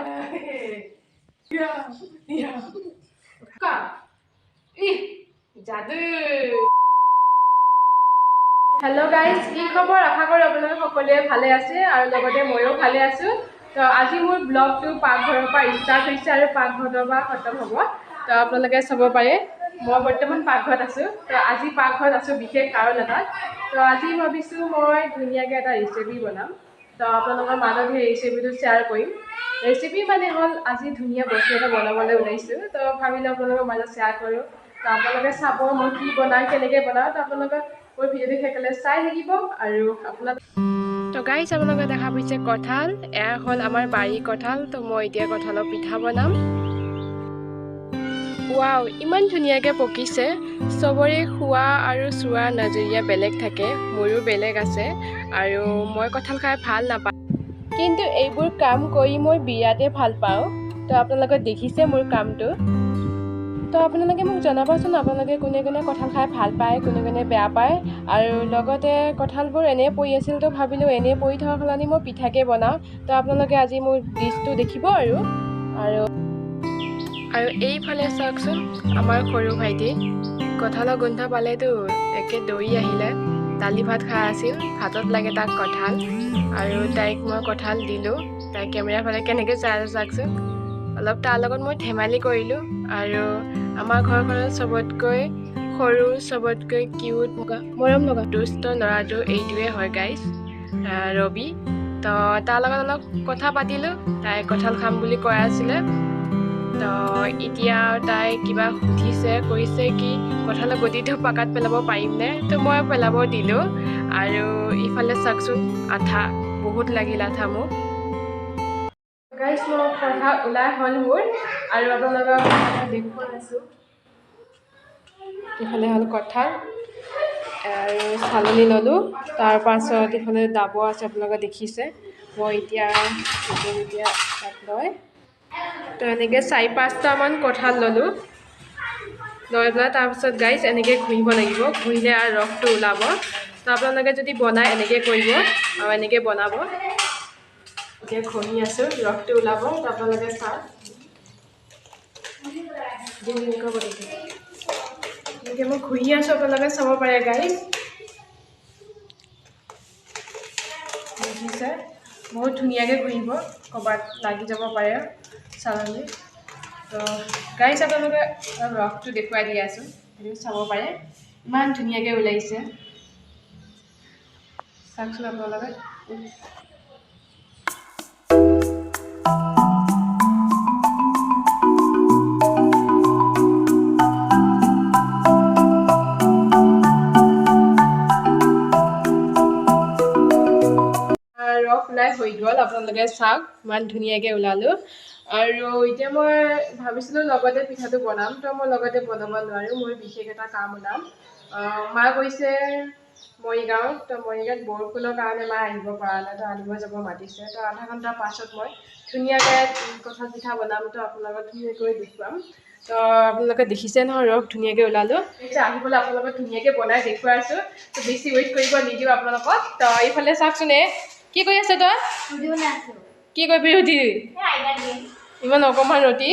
Hello guys की खबर आशा करो अपने सकले भाले आछे और लगते मयो भाले आछो तो आज मोर ब्लग तो पाकघर स्टार्ट होइছে और पाकघर खत्म हब तो आपलोके चाब पारे मैं बर्तमान पाकघर आछो तो आज पाकघर आछो विशेष कारण एटा तो आज भाविছো मैं धुनियाके एटा रेसिपि बनाम तो आपलोকৰ মাজত हे रेसिपिটো शेयर কৰিম रेसिपि माने हल आज धुनिया बस्तु এটা বনাবলৈ ওলাইছো তো ভাবিলো আপোনালোকৰ মাজত शेयर কৰো तो आपलोকে চাব মই কি বনাই কেনেকে বনাও তো आपलोকৰ और भिडिओ देखले चाय থাকিব আৰু আপোনাৰ তো গাইস আপোনালোকে দেখা পাইছে কঁঠাল এয়া হল আমাৰ বাৰী কঁঠাল তো মই এতিয়া কঁঠালৰ পিঠা বনাম ওয়াও ইমান ধুনিয়াকে পকিছে সবৰে খোৱা আৰু চুৱা নজৰিয়া বেলেগ থাকে মোৰো বেলেগ আছে আৰু মই কঁঠাল খাই ভাল নাপাওঁ কিন্তু এইবোৰ কাম কৰি মই বিৰাতে ভাল পাওঁ তো আপোনালোকে দেখিছে মোৰ কামটো तो আপোনালোকে মোক জনাবচোন আপোনালোকে কোনে কোনে কঁঠাল খাই ভাল পায় কোনে কোনে বেয়া পায় আৰু লগতে কঁঠালবোৰ এনে পৰি আছিল তো ভাবিলো এনে পৰি থকা খলানি মই পিঠাকে বনাও তো আপোনালোকে আজি মোৰ ডিশটো দেখিব আৰু এইফালে চাওকচোন আমাৰ সৰু ভাইটি কঁঠালৰ গোন্ধ পালেতো একে দৌৰি আহিলে দালি ভাত খাই আছিল ভাতত লাগে তাক কঁঠাল আৰু তাইক মই কঁঠাল দিলো তাই কেমেৰা ফালে কেনেকৈ চাই আছে চাওকচোন অলপ তাৰ লগত মই ধেমালি কৰিলোঁ আৰু আমাৰ ঘৰখনত সবতকৈ সৰু সবতকৈ কিউট মৰম লগা দুষ্ট ল'ৰাটো এইটোৱে হয় গাইজ ৰবি তো তাৰ লগত অলপ কথা পাতিলোঁ তাই কঁঠাল খাম বুলি কৈ আছিলে তো এতিয়া তাই কিবা সুধিছে কৈছে কি কঁঠালৰ গুটিটো পাকাত পেলাব পাৰিমনে তো মই পেলাব দিলোঁ আৰু ইফালে চাওকচোন আঠা বহুত লাগিল আঠা মোক গাইজ মই কথা ওলাই হ'ল মোৰ আৰু আপোনালোকক দেখুৱাই আছোঁ ইফালে হ'ল কঁঠাল আৰু চালনি ল'লোঁ তাৰপাছত ইফালে দাব আছে আপোনালোকে দেখিছে মই এতিয়া তাত লয় তো এনেকৈ 4-5টামান কঁঠাল ল'লোঁ লৈ পেলাই তাৰপিছত গাইজ এনেকৈ ঘঁহিব লাগিব ঘঁহিলে আৰু ৰসটো ওলাব তো আপোনালোকে যদি বনায় এনেকৈ কৰিব আৰু এনেকৈ বনাব এতিয়া ঘঁহি আছোঁ ৰসটো ওলাব তো আপোনালোকে চাওক এনেকৈ মই ঘঁহি আছোঁ আপোনালোকে চাব পাৰে গাইজ দেখিছে বহুত ধুনীয়াকৈ ঘঁহিব ক'ৰবাত লাগি যাব পাৰে চালনি তো গাইজ আপোনালোকে ৰসটো দেখুৱাই দি আছোঁ সেইটো চাব পাৰে ইমান ধুনীয়াকৈ ওলাইছে চাওকচোন আপোনালোকে ৰস ওলাই হৈ গ'ল আপোনালোকে চাওক ইমান ধুনীয়াকৈ ওলালোঁ আৰু এতিয়া মই ভাবিছিলোঁ লগতে পিঠাটো বনাম তো মই লগতে বনাব নোৱাৰোঁ মই বিশেষ এটা কাম ওলাম মা গৈছে মৰিগাঁৱত তো মৰিগাঁৱত বৰষুণৰ কাৰণে মা আহিব পৰা নাই তো আনিব যাব মাতিছে তো আধা ঘণ্টাৰ পাছত মই ধুনীয়াকৈ কঁঠাল পিঠা বনাম তো আপোনালোকক ধুনীয়াকৈ দেখুৱাম তো আপোনালোকে দেখিছে নহয় ৰস ধুনীয়াকৈ ওলালোঁ এতিয়া আহিবলৈ আপোনালোকক ধুনীয়াকৈ বনাই দেখুৱাইছোঁ তো বেছি ৱেইট কৰিব নিদিওঁ আপোনালোকক তো এইফালে চাওকচোন কি কৰি আছে তই কি কৰিবি ৰুটি ইমান অকণমান ৰুটি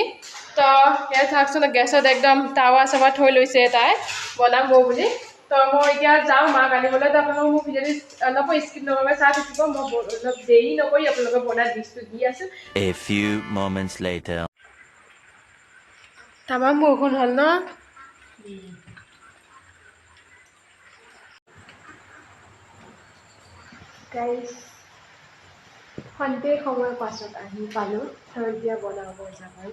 তো সেয়া চাওকচোন গেছত একদম টাৱা চাৱা থৈ লৈছে তাই বনাম বুলি তো মই এতিয়া যাওঁ মাক আনিবলৈ তো আপোনালোকক মোৰ ভিডিঅ'টো অলপ স্কিপ নকৰিব চাই থাকিব মই অলপ দেৰি নকৰি আপোনালোকক বনাই ডিছটো দি আছোঁ তামাম বৰষুণ হ'ল ন গাইজ সন্ধিয়া সময়ৰ পাছত আহি পালোঁ তো এতিয়া বনাব যাবই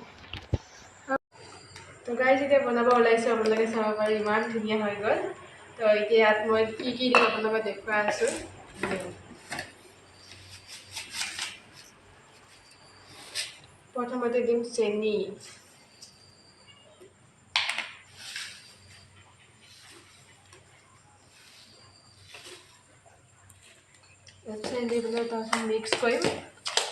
তো গাইজ এতিয়া বনাব ওলাইছোঁ আপোনালোকে চাব পাৰে ইমান ধুনীয়া হৈ গ'ল তো এতিয়া ইয়াত মই কি কি দিম আপোনালোকক দেখুৱাই আছোঁ প্ৰথমতে দিম চেনি চেনি পেলাই তাৰপিছত মিক্স কৰিম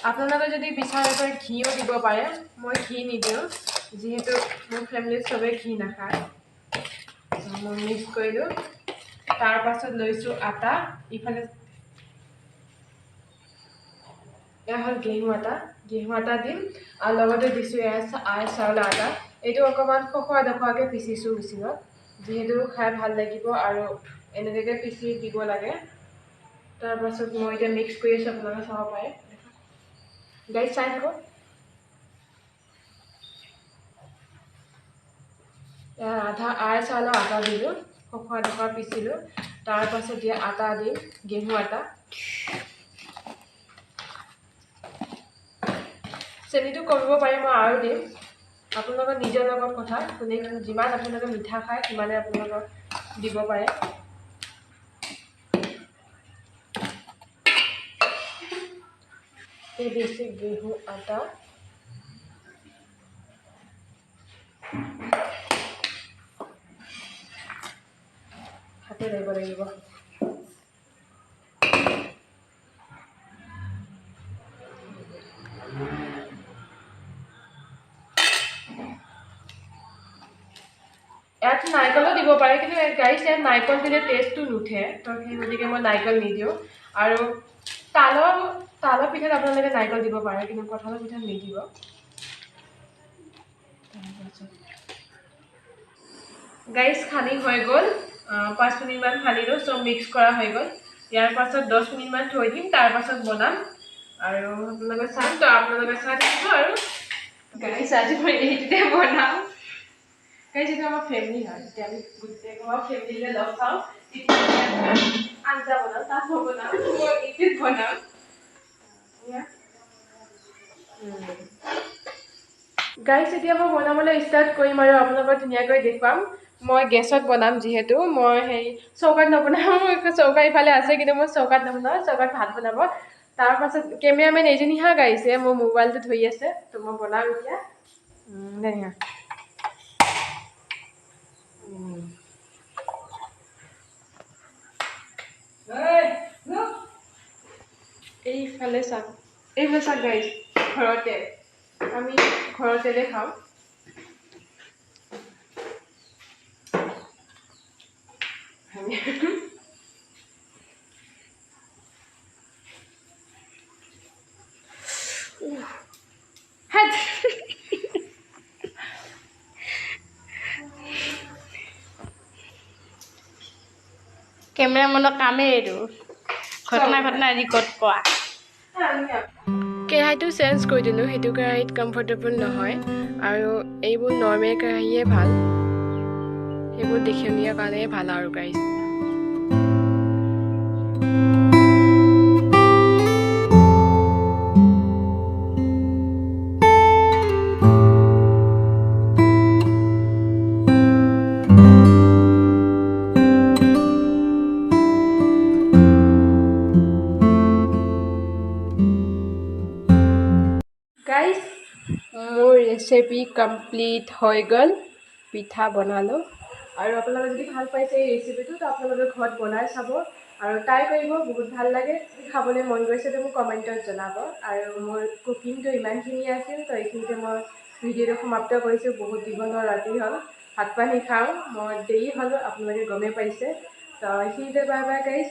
আপোনালোকে যদি বিচাৰে তো ঘিও দিব পাৰে মই ঘি নিদিওঁ যিহেতু মোৰ ফেমিলিত চবেই ঘি নাখায় মই মিক্স কৰিলোঁ তাৰপাছত লৈছোঁ আটা ইফালে এয়া হ'ল ঘেঁহু আটা ঘেঁহু আটা দিম আৰু লগতে দিছোঁ আৰ চাউল আটা। এইটো অকণমান খখৰা দখৰাকৈ পিচিছোঁ মেচিনত, যিহেতু খাই ভাল লাগিব আৰু এনেকুৱাকৈ পিচি দিব লাগে। তাৰপাছত মই এতিয়া মিক্স কৰি আছোঁ, আপোনালোকে চাব পাৰে। গাইজ চাই থাকক। আধা আৰ চাউলৰ আটা দিলোঁ, খখৰা দখৰা পিচিলোঁ। তাৰপাছত এতিয়া আটা দিম, ঘেঁহু আটা। চেনিটো কমিব পাৰে, মই আৰু দিম। আপোনালোকৰ নিজৰ লগত কথা, কোনে যিমান আপোনালোকে মিঠা খায় সিমানে আপোনালোকক দিব পাৰে। এই দিছোঁ ঘেঁহু আটা। হাতে লাগিব লাগিব। ইয়াত নাৰিকলো দিব পাৰে, কিন্তু গাইজ ইয়াত নাৰিকল দিলে টেষ্টটো নুঠে, তো সেই গতিকে মই নাৰিকল নিদিওঁ। আৰু তালৰ পিঠাত আপোনালোকে নাৰিকল দিব পাৰে, কিন্তু কঁঠালৰ পিঠাত নিদিব। গাইজ খানি হৈ গ'ল, 5 মিনিটমান খানিলোঁ, চব মিক্স কৰা হৈ গ'ল। ইয়াৰ পাছত 10 মিনিটমান থৈ দিম, তাৰপাছত বনাম আৰু আপোনালোকে চাম। তো আপোনালোকে চাই থাকিব। আৰু গাইজ আজি মই এইটোতে বনাম। গাইজ এইটো আমাৰ ফেমিলি হয়, যেতিয়া আমি গোটেই ঘৰৰ ফেমিলিলৈ লগ পাওঁ তেতিয়া আঞ্জা বনাম, তাত নবনাম, মই এইটোত বনাম। গাইজ এতিয়া মই বনাবলৈ ষ্টাৰ্ট কৰিম আৰু আপোনালোকক ধুনীয়াকৈ দেখুৱাম। মই গেছত বনাম, যিহেতু মই চৌকাত নবনাওঁ। চৌকা ইফালে আছে, কিন্তু মই চৌকাত নবনাওঁ, চৌকাত ভাত বনাব। তাৰপাছত কেমেৰামেন এজনীহে গাইছে, মোৰ মোবাইলটো ধৰি আছে, তো মই বনাম এতিয়া। এইফালে চাওক, এইফালে চাওক গাইজ, ঘৰতে আমি ঘৰতে খাওঁ। কেমেৰামেনৰ কামেই এইটো, ঘটনা ৰেকৰ্ড কৰা। কেৰাহীটো চেঞ্জ কৰি দিলোঁ, সেইটো কেৰাহীত কমফৰ্টেবল নহয়, আৰু এইবোৰ নৰ্মেল কেৰাহীয়ে ভাল, সেইবোৰ দেখিনীয়া কাৰণে ভাল আৰু গাইজ। গাইজ মোৰ ৰেচিপি কমপ্লিট হৈ গ'ল, পিঠা বনালোঁ। আৰু আপোনালোকে যদি ভাল পাইছে এই ৰেচিপিটো, তো আপোনালোকে ঘৰত বনাই চাব আৰু ট্ৰাই কৰিব, বহুত ভাল লাগে। খাবলৈ মন গৈছে তো মোক কমেণ্টত জনাব। আৰু মোৰ কুকিংটো ইমানখিনিয়ে আছিল, তো এইখিনিতে মই ভিডিঅ'টো সমাপ্ত কৰিছোঁ। বহুত দীঘলৰ ৰাতি হ'ল, ভাত পানী খাওঁ, মই দেৰি হ'ল, আপোনালোকে গমেই পাইছে। তো এইখিনিতে বাই বাই গাইজ।